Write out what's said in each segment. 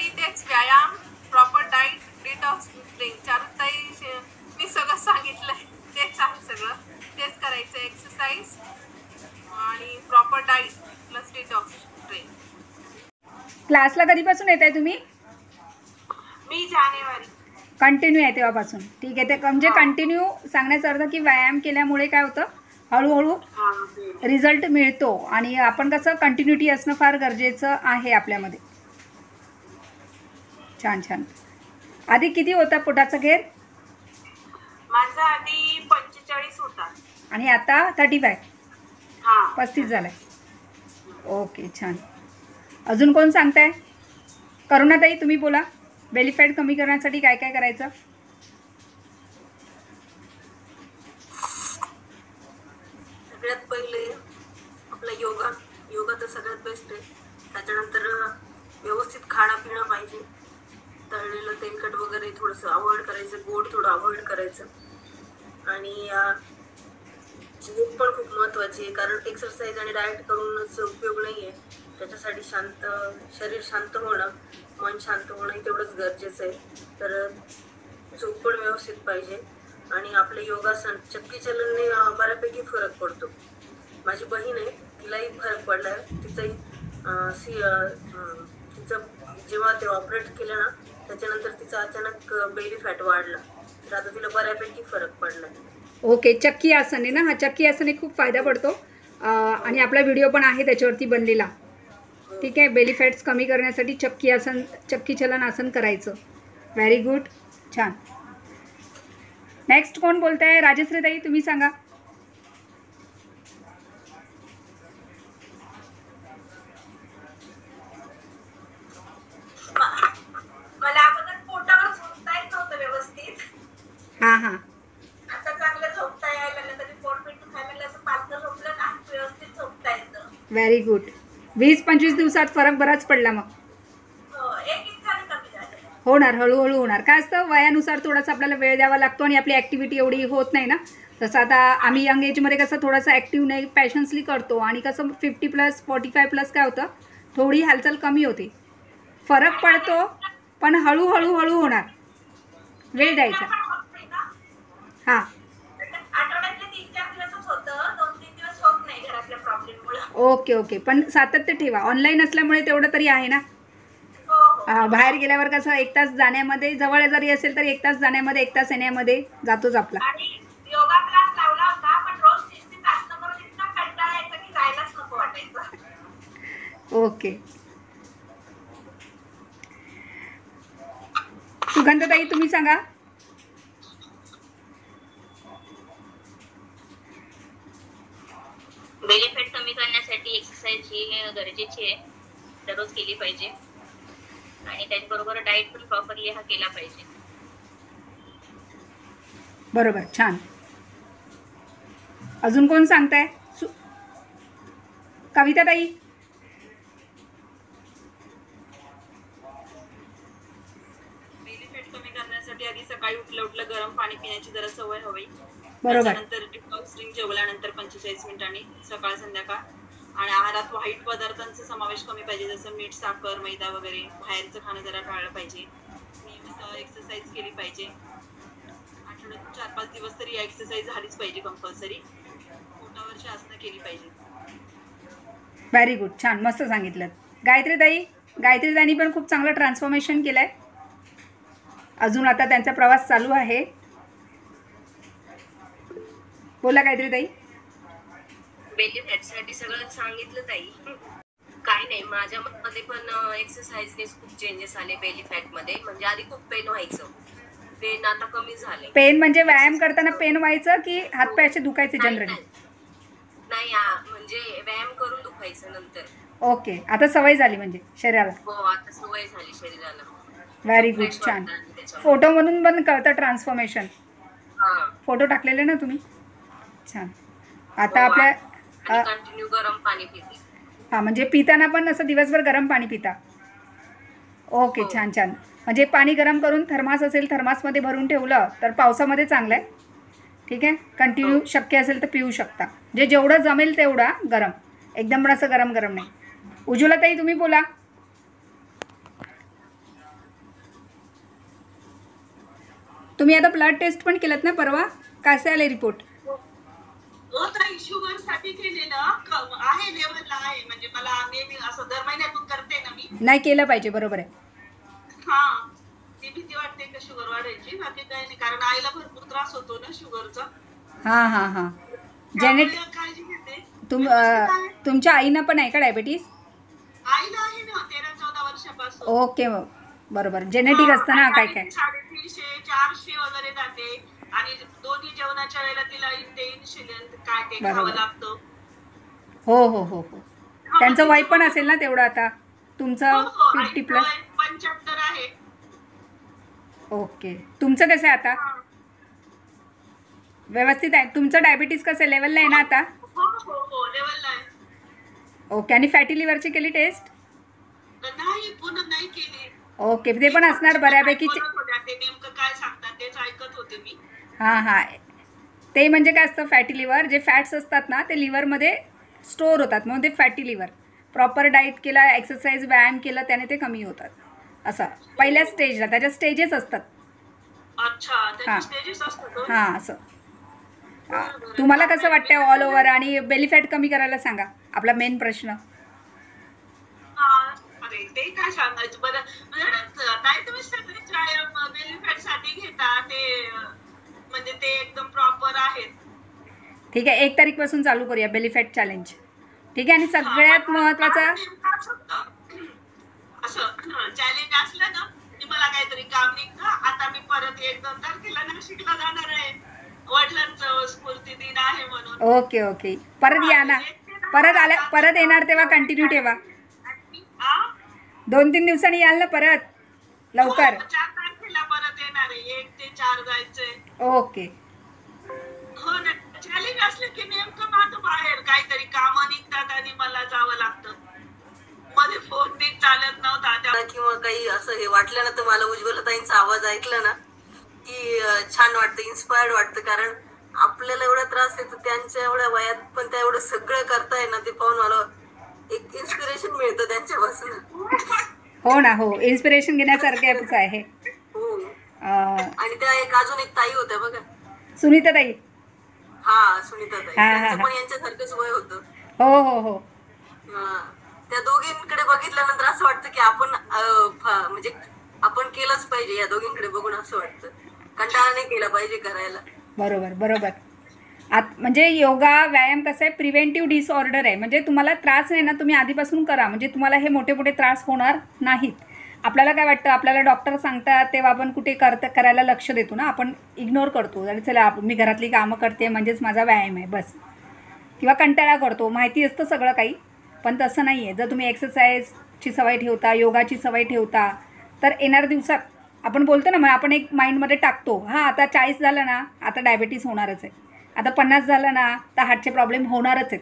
माझ्यासाठी तेच व्यायाम, प्रॉपर डाईट, डिटॉक्स ड्रिंक. चारुताई मी सगळं सांगितलंय, तेच आहे सगळं. तेच करायचं, एक्सरसाइज आणि proper diet plus detox drink. क्लासला कधीपासून येत आहे तुम्ही? मी जानेवारी. कंटिन्यू आहे तेव्हापासून. ठीक आहे. ते म्हणजे कंटिन्यू सांगण्याचा अर्थ की व्यायाम केल्यामुळे काय होतं, हळूहळू रिझल्ट मिळतो आणि आपण कसं कंटिन्युटी असणं फार गरजेचं आहे आपल्यामध्ये. छान छान. आधी किती होता पोटाचा घेर? माझा आधी 45 होता आणि आता 35. हा 35 झालाय. ओके छान. अजून कोण सांगताय? करुणाताई तुम्ही बोला. बेली फॅट कमी करण्यासाठी काय काय करायचं? सगळ्यात पहिले आपला योगा तर सगळ्यात बेस्ट आहे. त्याच्यानंतर व्यवस्थित खाणं पिणं पाहिजे. तळलेलं तेलकट वगैरे थोडंसं अवॉइड करायचं, गोड थोडं अवॉइड करायचं. आणि झोप पण खूप महत्त्वाची आहे, कारण एक्सरसाइज आणि डाएट करूनच उपयोग नाही आहे. त्याच्यासाठी शरीर शांत होणं, मन शांत होणं तेवढंच गरजेचं आहे. तर झोप पण व्यवस्थित पाहिजे. आणि आपले योगासन चक्कीचलनने बऱ्यापैकी फरक पडतो. माझी बहीण आहे, तिलाही फरक पडला आहे. तिचं जेव्हा ते ऑपरेट केलं ना, त्याच्यानंतर तिचा अचानक बेली फॅट वाढला. तर आता तिला बऱ्यापैकी फरक पडला. ओके. चक्की आसन आहे ना, हा चक्की आसन खूप फायदा पडतो आणि आपला व्हिडिओ पण आहे त्याच्यावरती बनलेला. ठीक आहे. बेली फॅट्स कमी करण्यासाठी चक्की चलन आसन करायचं. Very good. छान. नेक्स्ट कोण बोलत आहे? राजश्रीताई तुम्ही सांगा. मला अगोदर पोटावर झोपता येत नव्हतं व्यवस्थित. हां हां. आता चांगलं झोपता यायला लागलं. कधी पोट पेटू खायला असं पालतं झोपलं ना, व्यवस्थित झोपता येतं. Very good. 20-25 दिवसात फरक बराच पडला मग. हो, 1 इंचाने कमी झालं. होणार, हळूहळू होणार. काय असतं, वयानुसार थोडासा आपल्याला वेळ द्यावा लागतो आणि आपली ॲक्टिव्हिटी एवढी होत नाही ना. तसं आता आम्ही यंग एजमध्ये कसं थोडंसं ॲक्टिव्ह नाही, पॅशन्सली करतो आणि कसं 50+, 45+ काय होतं, थोडी हालचाल कमी होते. फरक पडतो पण हळूहळू होणार. वेळ द्यायचा. हां. आठवड्यातले 3-4 दिवसच होतं, 2-3 दिवस होत नाही घरातल्या प्रॉब्लेममुळे. ओके. पण सातत्य ठेवा. ऑनलाईन असल्यामुळे तेवढं तरी आहे ना. बाहेर गेल्यावर कसं 1 तास जाण्यामध्ये, जवळ जरी असेल तर 1 तास जाण्यामध्ये 1 तास येण्यामध्ये जातोच आपला. आणि योगा क्लास लावला होता, पण रोज 30 तास करून इतका कंटाळा यायचा की जायलाच नको वाटायचं. ओके. सुगंधताई तुम्ही सांगा. बेली फॅट कमी करण्यासाठी एक्सरसाइज ही गरजेची आहे, दररोज केली पाहिजे. आणि त्याचबरोबर डाएट पण प्रॉपरली हा केला पाहिजे. बरोबर. छान. अजून कोण सांगताय? कविताताई. बेली फॅट कमी करण्यासाठी आधी सकाळी उठल्या गरम पाणी पिण्याची जरा सवय हवी. बरोबर. त्यानंतर डिटॉक्स ड्रिंक जेवल्यानंतर 45 मिनिटांनी सकाळ संध्याकाळ. आणि आहारात व्हाईट पदार्थांचा समावेश कमी पाहिजे, जसं मीठ, साखर, मैदा वगैरे. बाहेरचं खाणं जरा टाळलं पाहिजे. नियमित एक्सरसाइज केली पाहिजे. आठवड्यात 4-5 दिवस तरी एक्सरसाइज झालीच पाहिजे कंपल्सरी. पोटावरची आसनं केली पाहिजे. Very good. छान, मस्त सांगितलं. गायत्रीताईंनी पण खूप चांगलं ट्रान्सफॉर्मेशन केलं आहे. अजून आता त्यांचा प्रवास चालू आहे. बोला गायत्रीताई. बेली फॅटसाठी सगळं सांगितलं ताई. काय नाही, माझ्यामध्ये पण एक्सरसाइजने खूप चेंजेस आले बेली फॅटमध्ये. म्हणजे आधी खूप पेन व्हायचं, पेन आता कमी झाले. पेन म्हणजे व्यायाम करताना पेन व्हायचं की हातपाय असे दुखायचे जनरली? नाही, म्हणजे व्यायाम करून दुखायचं नंतर. ओके. आता सवय झाली म्हणजे शरीराला? हो, आता सवय झाली शरीराला. Very good. छान. फोटोमधून पण कळतं ट्रान्सफॉर्मेशन. फोटो टाकलेले ना तुम्ही? छान. आता आपल्या कंटिन्यू गरम पाणी पिते. हां, म्हणजे पिताना पण असं दिवसभर गरम पाणी पिता? ओके. छान. म्हणजे पाणी गरम करून थर्मास असेल, थर्मासमध्ये भरून ठेवलं तर पावसामध्ये चांगलं आहे. ठीक आहे. कंटिन्यू शक्य असेल तर पिऊ शकता. म्हणजे जेवढं जमेल तेवढा गरम, एकदम पण असं गरम नाही. उज्ज्वलाताई तुम्ही बोला. तुम्ही आता ब्लड टेस्ट पण केलं ना परवा, कसे आले रिपोर्ट? हो ताई, शुगर साठी केलेलं आहे, लेवलला आहे. म्हणजे मला नेहमी असं दर महिन्यातून करते ना मी. नाही केलं पाहिजे, बरोबर आहे. हा, ती भीती वाटते का शुगर वाढायची, बाकी काही नाही. कारण आईला भरपूर त्रास होतो ना शुगरचा. हां हां हां. त्यामुळे जेनेट काळजी घेते. तुमच्या आईनं पण आहे का डायबिटीस? आईला आहे ना 13-14 वर्षापासून. ओके, बरोबर. जेनेटिक असतं ना काय काय. 350-400 वगैरे जाते. आणि दोन्ही जेवणाच्या वेळेला तिला ते इन्सुलिन काय ते बरोबर. खावं लागतं. हो हो हो हो. त्यांचं वय पण असेल ना तेवढं आता, तुमचं 50 प्लस. 75 आहे. ओके. तुमचं कसं आहे आता? व्यवस्थित आहे तुमचं? डायबिटीस कसं लेवलला आहे ना आता? हो हो हो, लेवलला आहे. ओके. आणि फॅटी लिव्हरची केली टेस्ट? नाही, पुन्हा नाही केली. ओके, ते पण असणार बऱ्यापैकी. बोलत होत्या, ते नेमकं काय सांगतात तेच ऐकत होते मी. हां हां. ते म्हणजे काय असतं फॅटी लिव्हर, जे फॅट्स असतात ना ते लिव्हरमध्ये स्टोअर होतात, म्हणून ते फॅटी लिव्हर. प्रॉपर डाईट केला, एक्सरसाइज, व्यायाम केला त्याने ते कमी होतात. असं पहिल्या स्टेजला, त्याच्या स्टेजेस असतात. अच्छा, हां. त्याचे स्टेजेस असतात. हां असं. तुम्हाला कसं वाटतं ऑल ओव्हर? आणि बेली फॅट कमी करायला सांगा, आपला मेन प्रश्न. अरे ते काय सांगायचं बरं, काय तुम्ही सगळे बेली फॅट साठी घेता ते, म्हणजे ते एकदम प्रॉपर आहेत. ठीक आहे, 1 तारीखपासून चालू करूया बेली फॅट चॅलेंज. ठीक आहे. आणि सगळ्यात महत्त्वाचा, असं चॅलेंज असलं ना की मला काहीतरी काम निघतं. आता मी परत 1-2 तारखेला नाशिकला जाणार आहे, वडिलांचं स्मृती दिन आहे म्हणून. Okay okay. परत या ना, परत येणार तेव्हा कंटिन्यू ठेवा. 2-3 दिवसांनी याल ना परत, लवकर. 4 तारखेला परत येणार आहे, 1 ते 4 जायचंय. ओके. हो ना, चॅलेंज असलं की नेमकं माझं बाहेर काहीतरी कामं निघतात आणि मला जावं लागतं. मध्ये फोन नीट चालत नव्हता किंवा काही असं हे वाटलं ना, तर मला उज्ज्वलताईंचा आवाज ऐकला ना की छान वाटतं, इन्स्पायर्ड वाटतं. कारण आपल्याला एवढा त्रास आहे, तर त्यांच्या एवढ्या वयात पण त्या एवढं सगळं करताय ना, ते पाहून मला एक इन्स्पिरेशन मिळतं त्यांच्यापासून. हो ना, हो. इन्स्पिरेशन घेण्यासारखंच आहे. हो. आणि त्या अजून एक ताई होत्या बघा, सुनीता ताई. हा, सुनीता ताई. हा, हा, त्यांचं हा. पण यांच्यासारखंच वय होतं. हो हो हो. त्या दोघींकडे बघितल्यानंतर असं वाटतं की आपण म्हणजे आपण केलंच पाहिजे. या दोघींकडे बघून असं वाटतं, कंटाळा नाही केला पाहिजे करायला. बरोबर बरोबर. म्हणजे योगा, व्यायाम कसं आहे, प्रिव्हेंटिव्ह डिसऑर्डर आहे. म्हणजे तुम्हाला त्रास आहे ना, तुम्ही आधीपासून करा, म्हणजे तुम्हाला हे मोठे मोठे त्रास होणार नाहीत. आपल्याला काय वाटतं, आपल्याला डॉक्टर सांगतात तेव्हा आपण कुठे करायला लक्ष देतो ना, आपण इग्नोर करतो. आणि चला मी घरातली कामं करते म्हणजेच माझा व्यायाम आहे बस, किंवा कंटाळा करतो. माहिती असतं सगळं काही, पण तसं नाही आहे. जर तुम्ही एक्सरसाइजची सवय ठेवता, योगाची सवय ठेवता, तर येणाऱ्या दिवसात आपण बोलतो ना, मग आपण एक माइंडमध्ये टाकतो, हां आता 40 झालं ना, आता डायबिटीस होणारच आहे, आता 50 झालं ना, तर हार्टचे प्रॉब्लेम होणारच आहेत.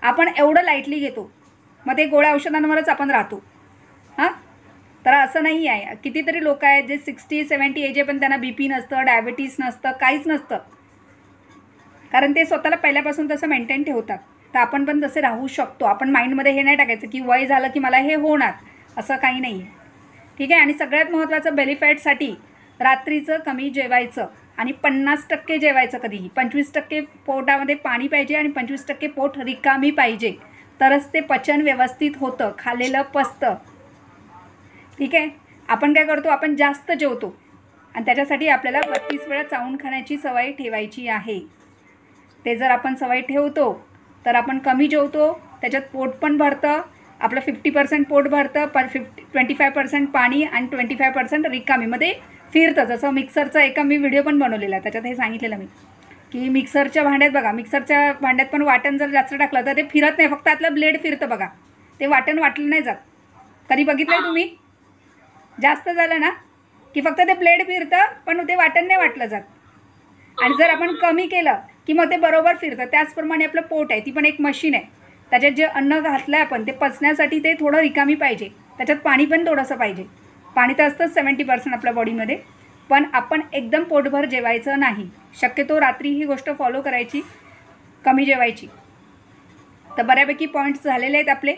आपण एवढं लाईटली घेतो, मग ते गोळ्या औषधांवरच आपण राहतो. हां, तर असं नाही आहे. कितीतरी लोक आहेत जे 60-70 एज आहे, पण त्यांना BP नसतं, डायबिटीस नसतं, काहीच नसतं, कारण ते स्वतःला पहिल्यापासून तसं मेंटेन ठेवतात. तर आपण पण तसे राहू शकतो. आपण माइंडमध्ये हे नाही टाकायचं की वय झालं की मला हे होणार, असं काही नाही आहे. ठीक आहे. आणि सगळ्यात महत्त्वाचं बेली फॅटसाठी रात्रीचं कमी जेवायचं आणि 50% जेवायचं कधीही. 25% पोटामध्ये पाणी पाहिजे आणि 25% पोट रिकामी पाहिजे, तरच ते पचन व्यवस्थित होतं, खाल्लेलं पचतं. ठीक आहे. आपण काय करतो, आपण जास्त जेवतो आणि त्याच्यासाठी आपल्याला 32 वेळा चावून खाण्याची सवय ठेवायची आहे. ते जर आपण सवय ठेवतो तर आपण कमी जेवतो, त्याच्यात पोट पण भरतं, आपलं 50% पोट भरतं, 25% पाणी आणि 25% रिकामीमध्ये फिरतं. जसं मिक्सरचा एका मी व्हिडिओ पण बनवलेला आहे, त्याच्यात हे सांगितलेलं मी की मिक्सरच्या भांड्यात बघा, मिक्सरच्या भांड्यात पण वाटण जर जास्त टाकलं तर ते फिरत नाही, फक्त आतलं ब्लेड फिरतं बघा, ते वाटण वाटलं नाही जात. कधी बघितलं आहे तुम्ही? जास्त झालं ना की फक्त ते ब्लेड फिरतं, पण ते वाटण नाही वाटलं जात. आणि जर आपण कमी केलं की मग ते बरोबर फिरतं. त्याचप्रमाणे आपलं पोट आहे, ती पण एक मशीन आहे. त्याच्यात जे अन्न घातलं आहे आपण, ते पचण्यासाठी ते थोडं रिकामी पाहिजे, त्याच्यात पाणी पण थोडंसं पाहिजे. पाणी तर असतंच 70% आपल्या बॉडीमध्ये, पण आपण एकदम पोटभर जेवायचं नाही. शक्यतो रात्री ही गोष्ट फॉलो करायची, कमी जेवायची. तर बऱ्यापैकी पॉईंट्स झालेले आहेत आपले.